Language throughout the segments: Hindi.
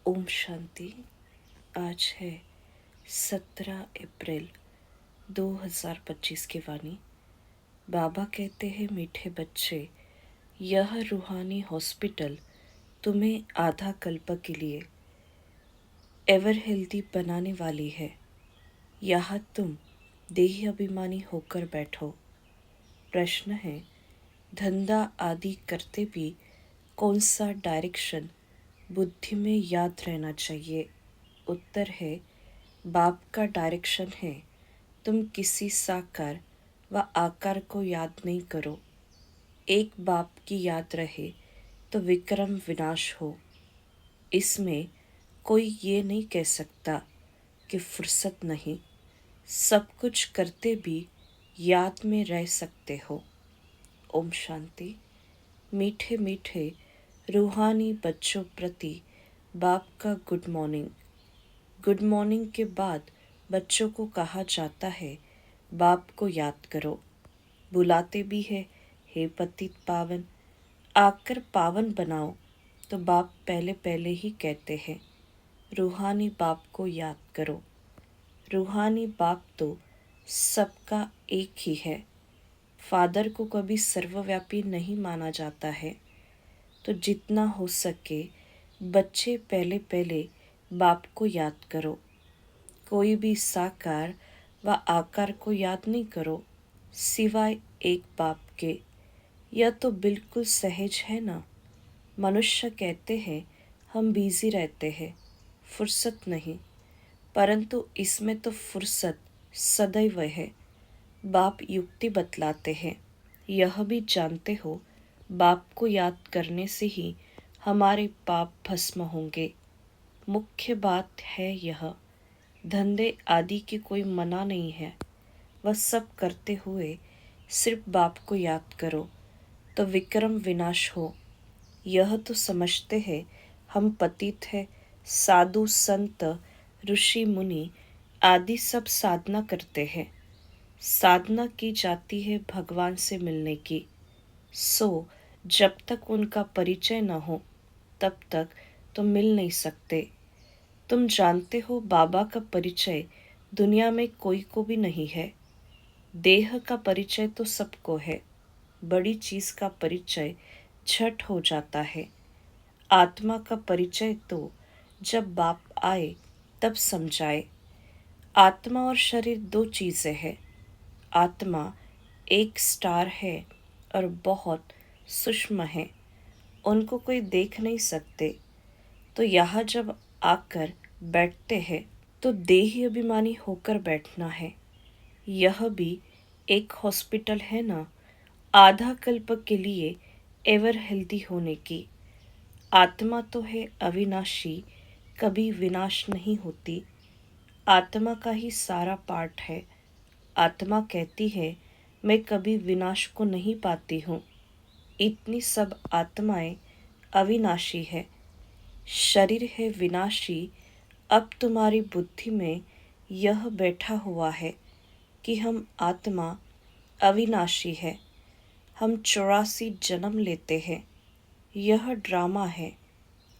ओम शांति। आज है 17 अप्रैल 2025 की वाणी। बाबा कहते हैं, मीठे बच्चे, यह रूहानी हॉस्पिटल तुम्हें आधा कल्प के लिए एवर हेल्दी बनाने वाली है। यहाँ तुम देही अभिमानी होकर बैठो। प्रश्न है, धंधा आदि करते भी कौन सा डायरेक्शन बुद्धि में याद रहना चाहिए? उत्तर है, बाप का डायरेक्शन है, तुम किसी साकार व आकार को याद नहीं करो। एक बाप की याद रहे तो विक्रम विनाश हो। इसमें कोई ये नहीं कह सकता कि फुर्सत नहीं। सब कुछ करते भी याद में रह सकते हो। ओम शांति। मीठे मीठे रूहानी बच्चों प्रति बाप का गुड मॉर्निंग। गुड मॉर्निंग के बाद बच्चों को कहा जाता है, बाप को याद करो। बुलाते भी है, हे पतित पावन, आकर पावन बनाओ। तो बाप पहले पहले ही कहते हैं, रूहानी बाप को याद करो। रूहानी बाप तो सबका एक ही है। फादर को कभी सर्वव्यापी नहीं माना जाता है। तो जितना हो सके बच्चे पहले पहले बाप को याद करो। कोई भी साकार व आकार को याद नहीं करो सिवाय एक बाप के। यह तो बिल्कुल सहज है ना। मनुष्य कहते हैं, हम बिजी रहते हैं, फुर्सत नहीं। परंतु इसमें तो फुर्सत सदैव है। बाप युक्ति बतलाते हैं। यह भी जानते हो, बाप को याद करने से ही हमारे पाप भस्म होंगे। मुख्य बात है यह, धंधे आदि की कोई मना नहीं है। वह सब करते हुए सिर्फ बाप को याद करो तो विक्रम विनाश हो। यह तो समझते हैं हम पतित है। साधु संत ऋषि मुनि आदि सब साधना करते हैं। साधना की जाती है भगवान से मिलने की। सो जब तक उनका परिचय न हो तब तक तो मिल नहीं सकते। तुम जानते हो, बाबा का परिचय दुनिया में कोई को भी नहीं है। देह का परिचय तो सबको है। बड़ी चीज का परिचय झट हो जाता है। आत्मा का परिचय तो जब बाप आए तब समझाए। आत्मा और शरीर दो चीजें हैं। आत्मा एक स्टार है और बहुत सूक्ष्म है, उनको कोई देख नहीं सकते। तो यहाँ जब आकर बैठते हैं तो देही अभिमानी होकर बैठना है। यह भी एक हॉस्पिटल है ना, आधा कल्प के लिए एवर हेल्दी होने की। आत्मा तो है अविनाशी, कभी विनाश नहीं होती। आत्मा का ही सारा पार्ट है। आत्मा कहती है, मैं कभी विनाश को नहीं पाती हूँ। इतनी सब आत्माएं अविनाशी है। शरीर है विनाशी। अब तुम्हारी बुद्धि में यह बैठा हुआ है कि हम आत्मा अविनाशी है। हम 84 जन्म लेते हैं। यह ड्रामा है।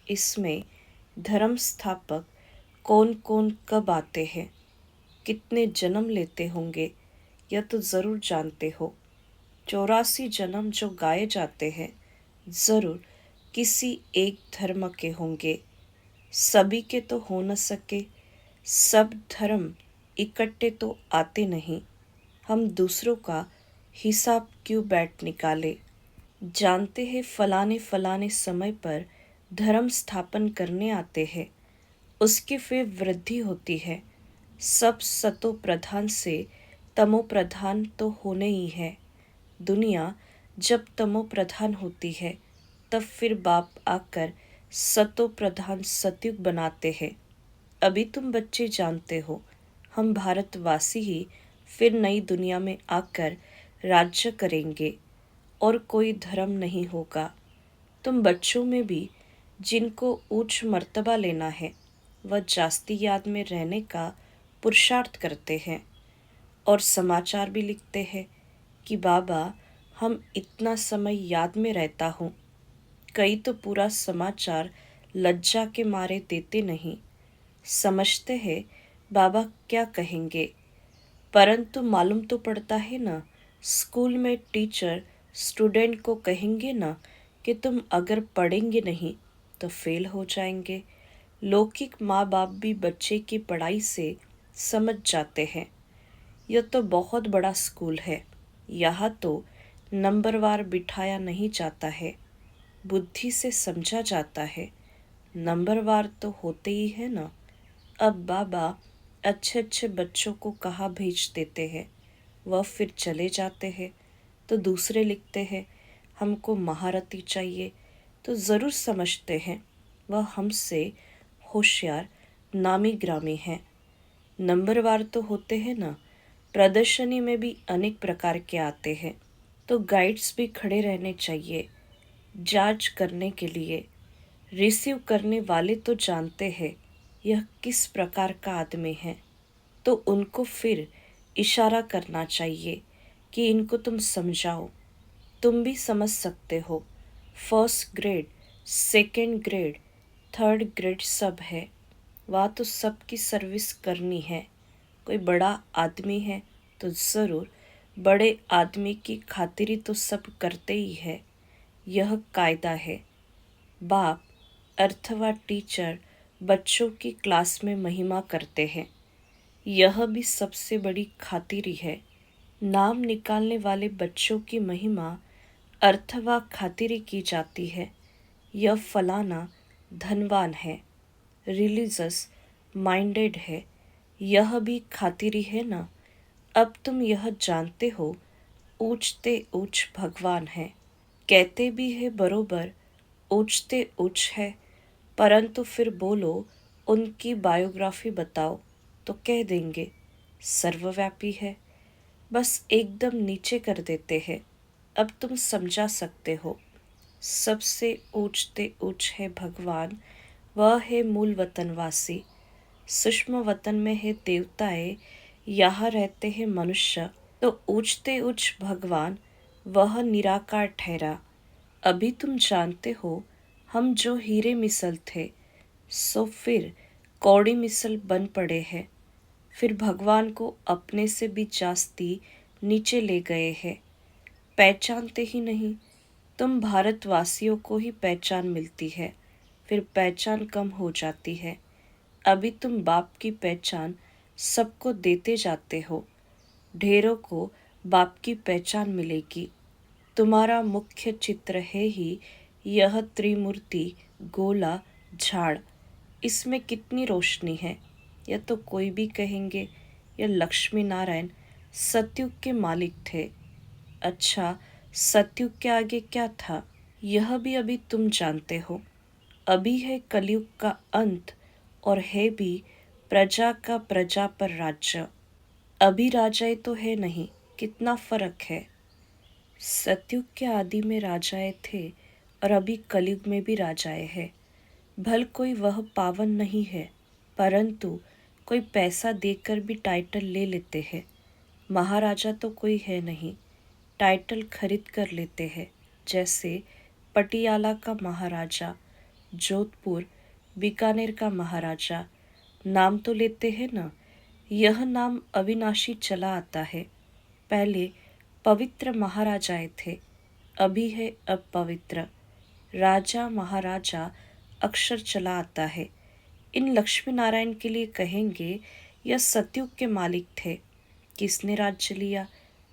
इसमें धर्म स्थापक कौन कौन कब आते हैं, कितने जन्म लेते होंगे, यह तो जरूर जानते हो। 84 जन्म जो गाए जाते हैं जरूर किसी एक धर्म के होंगे। सभी के तो हो न सके। सब धर्म इकट्ठे तो आते नहीं। हम दूसरों का हिसाब क्यों बैठ निकाले। जानते हैं फलाने फलाने समय पर धर्म स्थापन करने आते हैं, उसकी फिर वृद्धि होती है। सब सतो प्रधान से तमो प्रधान तो होने ही है। दुनिया जब तमो प्रधान होती है तब फिर बाप आकर सतो प्रधान सतयुग बनाते हैं। अभी तुम बच्चे जानते हो, हम भारतवासी ही फिर नई दुनिया में आकर राज्य करेंगे और कोई धर्म नहीं होगा। तुम बच्चों में भी जिनको उच्च मर्तबा लेना है वह जास्ती याद में रहने का पुरुषार्थ करते हैं और समाचार भी लिखते हैं कि बाबा, हम इतना समय याद में रहता हूँ। कई तो पूरा समाचार लज्जा के मारे देते नहीं। समझते हैं बाबा क्या कहेंगे, परंतु मालूम तो पड़ता है ना, स्कूल में टीचर स्टूडेंट को कहेंगे ना कि तुम अगर पढ़ेंगे नहीं तो फेल हो जाएंगे। लौकिक माँ बाप भी बच्चे की पढ़ाई से समझ जाते हैं। यह तो बहुत बड़ा स्कूल है, यहाँ तो नंबरवार बिठाया नहीं जाता है, बुद्धि से समझा जाता है। नंबरवार तो होते ही है ना। अब बाबा अच्छे अच्छे बच्चों को कहाँ भेज देते हैं, वह फिर चले जाते हैं तो दूसरे लिखते हैं हमको महारथी चाहिए, तो ज़रूर समझते हैं वह हमसे होशियार नामी ग्रामी हैं। नंबरवार तो होते हैं ना। प्रदर्शनी में भी अनेक प्रकार के आते हैं, तो गाइड्स भी खड़े रहने चाहिए जांच करने के लिए। रिसीव करने वाले तो जानते हैं यह किस प्रकार का आदमी है, तो उनको फिर इशारा करना चाहिए कि इनको तुम समझाओ। तुम भी समझ सकते हो, first grade, second grade, third grade सब है, वहाँ तो सबकी सर्विस करनी है। कोई बड़ा आदमी है तो ज़रूर बड़े आदमी की खातिरी तो सब करते ही है, यह कायदा है। बाप अथवा टीचर बच्चों की क्लास में महिमा करते हैं, यह भी सबसे बड़ी खातिरी है। नाम निकालने वाले बच्चों की महिमा अथवा खातिरी की जाती है। यह फलाना धनवान है, रिलीजियस माइंडेड है, यह भी खातिरी है ना। अब तुम यह जानते हो ऊंचते ऊंच भगवान है, कहते भी है बरोबर ऊंचते ऊंच है, परंतु फिर बोलो उनकी बायोग्राफी बताओ तो कह देंगे सर्वव्यापी है, बस एकदम नीचे कर देते हैं। अब तुम समझा सकते हो, सबसे ऊंचते ऊंच है भगवान, वह है मूल वतनवासी। सूक्ष्म वतन में है देवताएं, यहाँ रहते हैं मनुष्य, तो ऊंचते ऊंच भगवान वह निराकार ठहरा। अभी तुम जानते हो हम जो हीरे मिसल थे सो फिर कौड़ी मिसल बन पड़े हैं, फिर भगवान को अपने से भी जास्ती नीचे ले गए हैं। पहचानते ही नहीं। तुम भारतवासियों को ही पहचान मिलती है, फिर पहचान कम हो जाती है। अभी तुम बाप की पहचान सबको देते जाते हो, ढेरों को बाप की पहचान मिलेगी। तुम्हारा मुख्य चित्र है ही यह त्रिमूर्ति गोला झाड़, इसमें कितनी रोशनी है। यह तो कोई भी कहेंगे यह लक्ष्मी नारायण सतयुग के मालिक थे। अच्छा, सतयुग के आगे क्या था, यह भी अभी तुम जानते हो। अभी है कलयुग का अंत और है भी प्रजा का प्रजा पर राज्य। अभी राजाएं तो है नहीं, कितना फर्क है। सतयुग के आदि में राजाएं थे और अभी कलयुग में भी राजाएं हैं। भल कोई वह पावन नहीं है, परंतु कोई पैसा देकर भी टाइटल ले लेते हैं। महाराजा तो कोई है नहीं, टाइटल खरीद कर लेते हैं, जैसे पटियाला का महाराजा, जोधपुर बीकानेर का महाराजा। नाम तो लेते हैं ना, यह नाम अविनाशी चला आता है। पहले पवित्र महाराजाएं थे, अभी है अपवित्र। राजा महाराजा अक्षर चला आता है। इन लक्ष्मी नारायण के लिए कहेंगे यह सतयुग के मालिक थे। किसने राज्य लिया,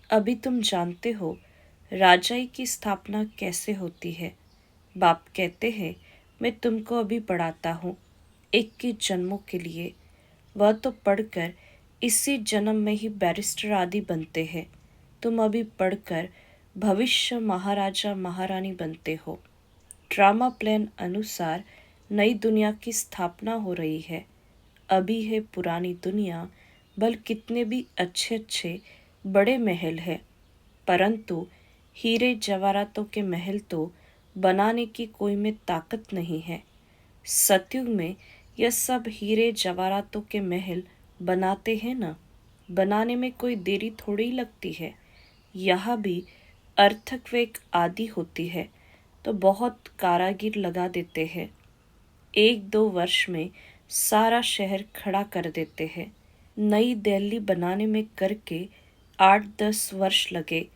अभी तुम जानते हो। राजाई की स्थापना कैसे होती है। बाप कहते हैं मैं तुमको अभी पढ़ाता हूँ 21 जन्मों के लिए, वह तो पढ़कर इसी जन्म में ही बैरिस्टर आदि बनते हैं। तुम अभी पढ़कर भविष्य महाराजा महारानी बनते हो। ड्रामा प्लान अनुसार नई दुनिया की स्थापना हो रही है। अभी है पुरानी दुनिया, भल कितने भी अच्छे अच्छे बड़े महल है, परंतु हीरे जवाहरातों के महल तो बनाने की कोई में ताकत नहीं है। सतयुग में यह सब हीरे जवाहरातों के महल बनाते हैं ना, बनाने में कोई देरी थोड़ी लगती है। यहाँ भी अर्थक्वेक आदि होती है तो बहुत कारागिर लगा देते हैं। 1-2 वर्ष में सारा शहर खड़ा कर देते हैं। नई दिल्ली बनाने में करके 8-10 वर्ष लगे,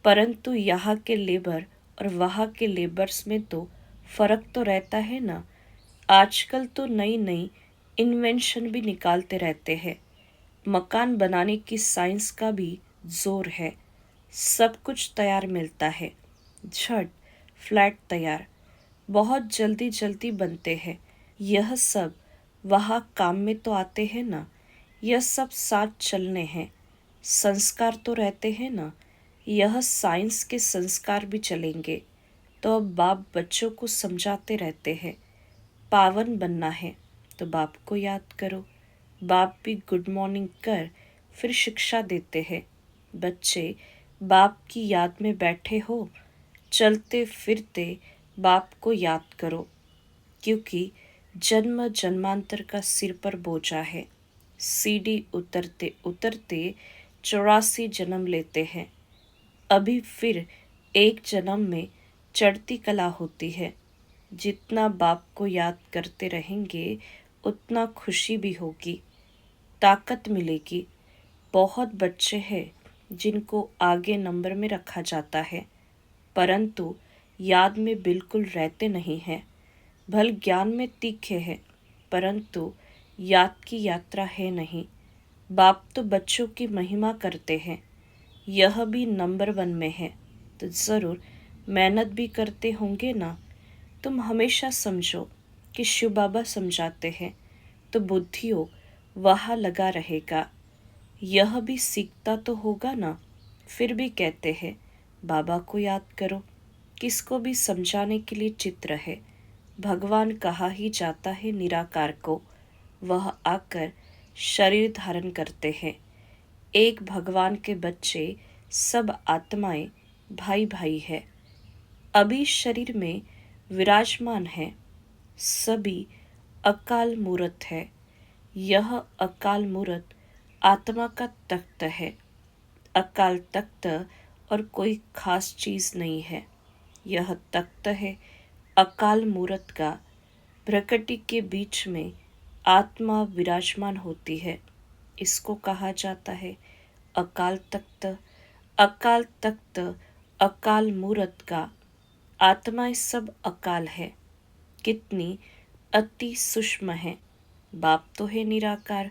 परंतु यहाँ के लेबर और वहाँ के लेबर्स में तो फर्क तो रहता है ना। आजकल तो नई नई इन्वेंशन भी निकालते रहते हैं। मकान बनाने की साइंस का भी जोर है। सब कुछ तैयार मिलता है, झट फ्लैट तैयार, बहुत जल्दी जल्दी बनते हैं। यह सब वहाँ काम में तो आते हैं ना। यह सब साथ चलने हैं। संस्कार तो रहते हैं ना। यह साइंस के संस्कार भी चलेंगे। तो अब बाप बच्चों को समझाते रहते हैं, पावन बनना है तो बाप को याद करो। बाप भी गुड मॉर्निंग कर फिर शिक्षा देते हैं। बच्चे बाप की याद में बैठे हो, चलते फिरते बाप को याद करो, क्योंकि जन्म जन्मांतर का सिर पर बोझा है। सीढ़ी उतरते उतरते 84 जन्म लेते हैं। अभी फिर एक जन्म में चढ़ती कला होती है। जितना बाप को याद करते रहेंगे उतना खुशी भी होगी, ताकत मिलेगी। बहुत बच्चे हैं जिनको आगे नंबर में रखा जाता है, परंतु याद में बिल्कुल रहते नहीं हैं। भल ज्ञान में तीखे हैं, परंतु याद की यात्रा है नहीं। बाप तो बच्चों की महिमा करते हैं। यह भी नंबर 1 में है तो ज़रूर मेहनत भी करते होंगे ना। तुम हमेशा समझो कि शिव बाबा समझाते हैं तो बुद्धियों वहाँ लगा रहेगा। यह भी सीखता तो होगा ना। फिर भी कहते हैं बाबा को याद करो। किसको भी समझाने के लिए चित्र है। भगवान कहा ही जाता है निराकार को। वह आकर शरीर धारण करते हैं। एक भगवान के बच्चे सब आत्माएं भाई भाई है। अभी शरीर में विराजमान है। सभी अकाल मूर्त है। यह अकाल मूर्त आत्मा का तख्त है। अकाल तख्त और कोई खास चीज नहीं है। यह तख्त है अकाल मूर्त का। प्रकृति के बीच में आत्मा विराजमान होती है। इसको कहा जाता है अकाल तख्त। अकाल तख्त अकाल मूर्त का। आत्माएं सब अकाल है। कितनी अति सूक्ष्म है। बाप तो है निराकार।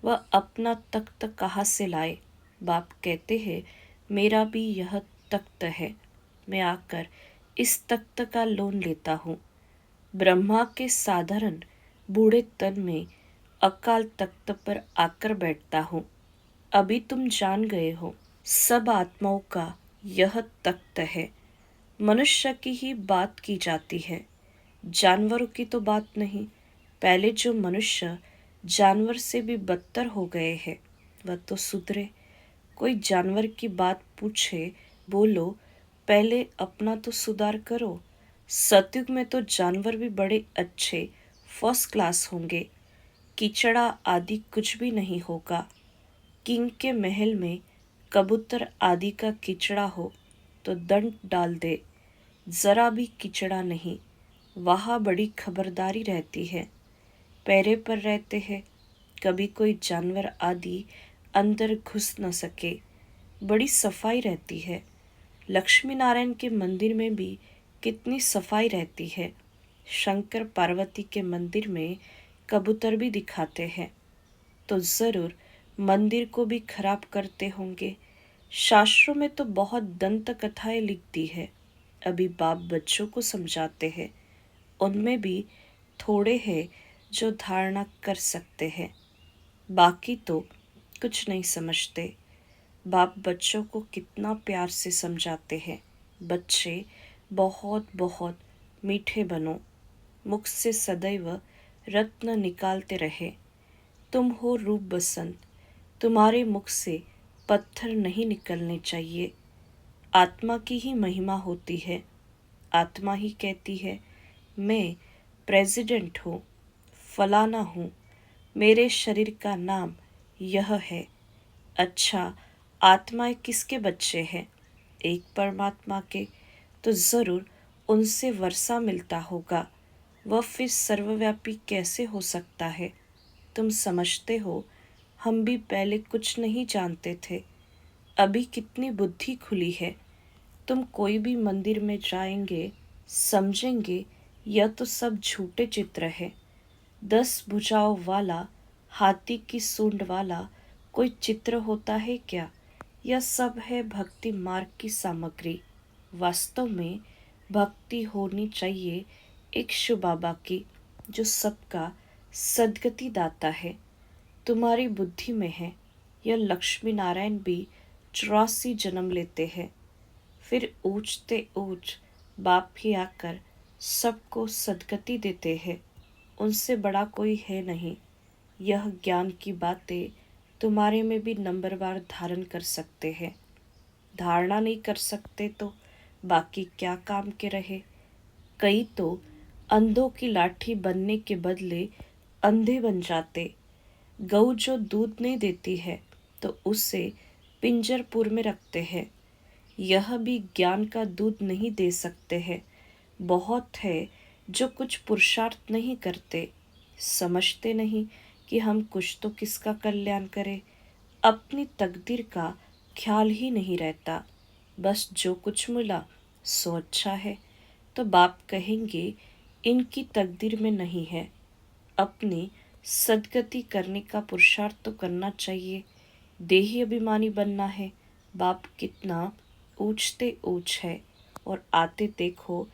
वह अपना तख्त कहाँ से लाए। बाप कहते हैं मेरा भी यह तख्त है। मैं आकर इस तख्त का लोन लेता हूँ। ब्रह्मा के साधारण बूढ़े तन में अकाल तख्त पर आकर बैठता हूँ। अभी तुम जान गए हो सब आत्माओं का यह तख्त है। मनुष्य की ही बात की जाती है, जानवरों की तो बात नहीं। पहले जो मनुष्य जानवर से भी बदतर हो गए हैं वह तो सुधरे। कोई जानवर की बात पूछे, बोलो पहले अपना तो सुधार करो। सतयुग में तो जानवर भी बड़े अच्छे फर्स्ट क्लास होंगे। कीचड़ा आदि कुछ भी नहीं होगा। किंग के महल में कबूतर आदि का कीचड़ा हो तो दंड डाल दे। जरा भी कीचड़ा नहीं। वहाँ बड़ी खबरदारी रहती है। पैरे पर रहते हैं, कभी कोई जानवर आदि अंदर घुस न सके। बड़ी सफाई रहती है। लक्ष्मी नारायण के मंदिर में भी कितनी सफाई रहती है। शंकर पार्वती के मंदिर में कबूतर भी दिखाते हैं तो ज़रूर मंदिर को भी खराब करते होंगे। शास्त्रों में तो बहुत दंत कथाएं लिख दी है। अभी बाप बच्चों को समझाते हैं। उनमें भी थोड़े हैं जो धारणा कर सकते हैं, बाकी तो कुछ नहीं समझते। बाप बच्चों को कितना प्यार से समझाते हैं। बच्चे बहुत बहुत मीठे बनो। मुख से सदैव रत्न निकालते रहे। तुम हो रूप बसंत। तुम्हारे मुख से पत्थर नहीं निकलने चाहिए। आत्मा की ही महिमा होती है। आत्मा ही कहती है मैं प्रेसिडेंट हूँ, फलाना हूँ, मेरे शरीर का नाम यह है। अच्छा, आत्माएं किसके बच्चे हैं? एक परमात्मा के। तो ज़रूर उनसे वर्षा मिलता होगा। वह फिर सर्वव्यापी कैसे हो सकता है? तुम समझते हो, हम भी पहले कुछ नहीं जानते थे। अभी कितनी बुद्धि खुली है। तुम कोई भी मंदिर में जाएंगे, समझेंगे यह तो सब झूठे चित्र है। 10 भुजाओं वाला, हाथी की सूंड वाला कोई चित्र होता है क्या? यह सब है भक्ति मार्ग की सामग्री। वास्तव में भक्ति होनी चाहिए एक शिव बाबा की, जो सबका सद्गति दाता है। तुम्हारी बुद्धि में है। यह लक्ष्मी नारायण भी 84 जन्म लेते हैं, फिर ऊंचते ऊंच बाप ही आकर सबको सद्गति देते हैं। उनसे बड़ा कोई है नहीं। यह ज्ञान की बातें तुम्हारे में भी नंबरवार धारण कर सकते हैं। धारणा नहीं कर सकते तो बाकी क्या काम के रहे? कई तो अंधों की लाठी बनने के बदले अंधे बन जाते। गऊ जो दूध नहीं देती है तो उसे पिंजरपुर में रखते हैं। यह भी ज्ञान का दूध नहीं दे सकते हैं। बहुत है जो कुछ पुरुषार्थ नहीं करते, समझते नहीं कि हम कुछ तो किसका कल्याण करें। अपनी तकदीर का ख्याल ही नहीं रहता। बस जो कुछ मिला सो अच्छा है। तो बाप कहेंगे इनकी तकदीर में नहीं है। अपनी सद्गति करने का पुरुषार्थ तो करना चाहिए। देही अभिमानी बनना है। बाप कितना ऊंचते ऊंच है, और आते देखो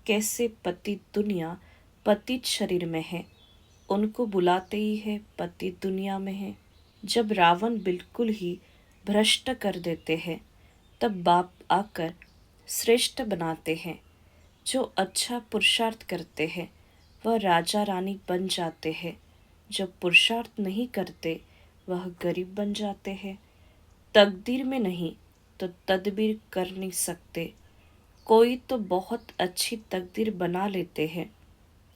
कैसे पतित दुनिया पतित शरीर में है। उनको बुलाते ही है पतित दुनिया में है। जब रावण बिल्कुल ही भ्रष्ट कर देते हैं, तब बाप आकर श्रेष्ठ बनाते हैं। जो अच्छा पुरुषार्थ करते हैं वह राजा रानी बन जाते हैं। जो पुरुषार्थ नहीं करते वह गरीब बन जाते हैं। तकदीर में नहीं तो तदबीर कर नहीं सकते। कोई तो बहुत अच्छी तकदीर बना लेते हैं।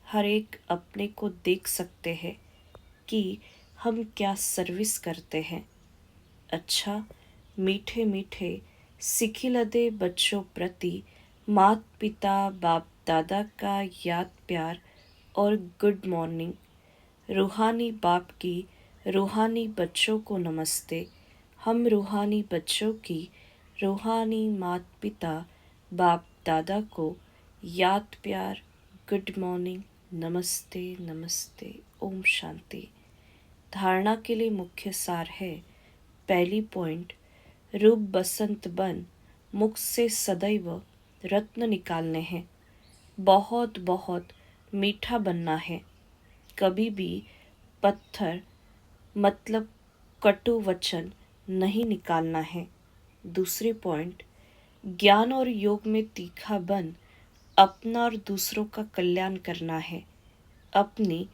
हर एक अपने को देख सकते हैं कि हम क्या सर्विस करते हैं। अच्छा, मीठे मीठे सिखिलदे बच्चों प्रति मात पिता बाप दादा का याद प्यार और गुड मॉर्निंग। रूहानी बाप की रूहानी बच्चों को नमस्ते। हम रूहानी बच्चों की रूहानी मात पिता बाप दादा को याद प्यार, गुड मॉर्निंग, नमस्ते नमस्ते, ओम शांति। धारणा के लिए मुख्य सार है। पहली पॉइंट, रूप बसंत बन मुख से सदैव रत्न निकालने हैं। बहुत बहुत मीठा बनना है। कभी भी पत्थर मतलब कटु वचन नहीं निकालना है। दूसरी पॉइंट, ज्ञान और योग में तीखा बन अपना और दूसरों का कल्याण करना है। अपनी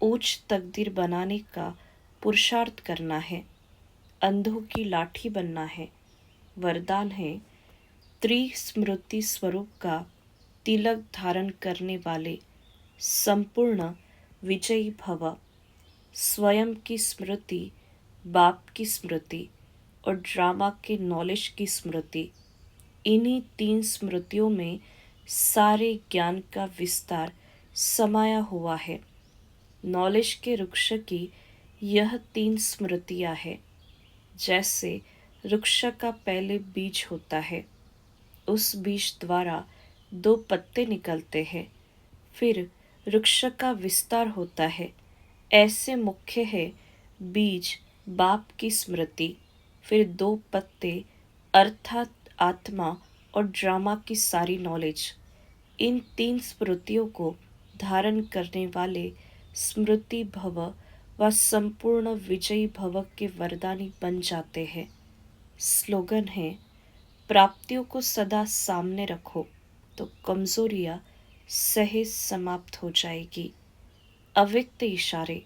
ऊंच तकदीर बनाने का पुरुषार्थ करना है। अंधों की लाठी बनना है। वरदान है, त्रिस्मृति स्वरूप का तिलक धारण करने वाले संपूर्ण विजयी भव। स्वयं की स्मृति, बाप की स्मृति और ड्रामा के नॉलेज की स्मृति, इन्हीं 3 स्मृतियों में सारे ज्ञान का विस्तार समाया हुआ है। नॉलेज के वृक्ष की यह 3 स्मृतियां हैं। जैसे वृक्ष का पहले बीज होता है, उस बीज द्वारा 2 पत्ते निकलते हैं, फिर वृक्ष का विस्तार होता है। ऐसे मुख्य है बीज बाप की स्मृति, फिर 2 पत्ते अर्थात आत्मा और ड्रामा की सारी नॉलेज। इन 3 स्मृतियों को धारण करने वाले स्मृति भव व संपूर्ण विजयी भव के वरदानी बन जाते हैं। स्लोगन है, प्राप्तियों को सदा सामने रखो तो कमजोरियां सहज समाप्त हो जाएगी। अव्यक्त इशारे,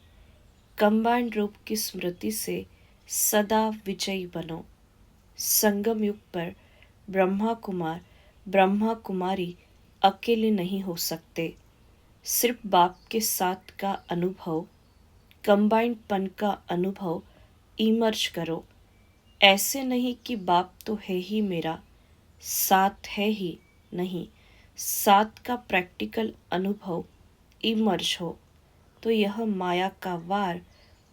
कंबाइंड रूप की स्मृति से सदा विजयी बनो। संगम युग पर ब्रह्मा कुमारी अकेले नहीं हो सकते। सिर्फ बाप के साथ का अनुभव, कंबाइंड पन का अनुभव इमर्ज करो। ऐसे नहीं कि बाप तो है ही मेरा, साथ है ही नहीं, साथ का प्रैक्टिकल अनुभव इमर्ज हो तो यह माया का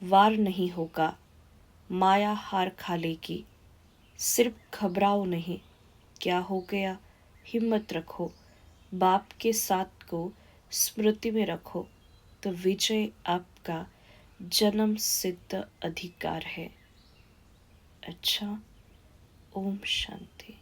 वार नहीं होगा। माया हार खा लेगी। सिर्फ घबराओ नहीं। क्या हो गया? हिम्मत रखो। बाप के साथ को स्मृति में रखो तो विजय आपका जन्म सिद्ध अधिकार है। अच्छा, ओम शांति।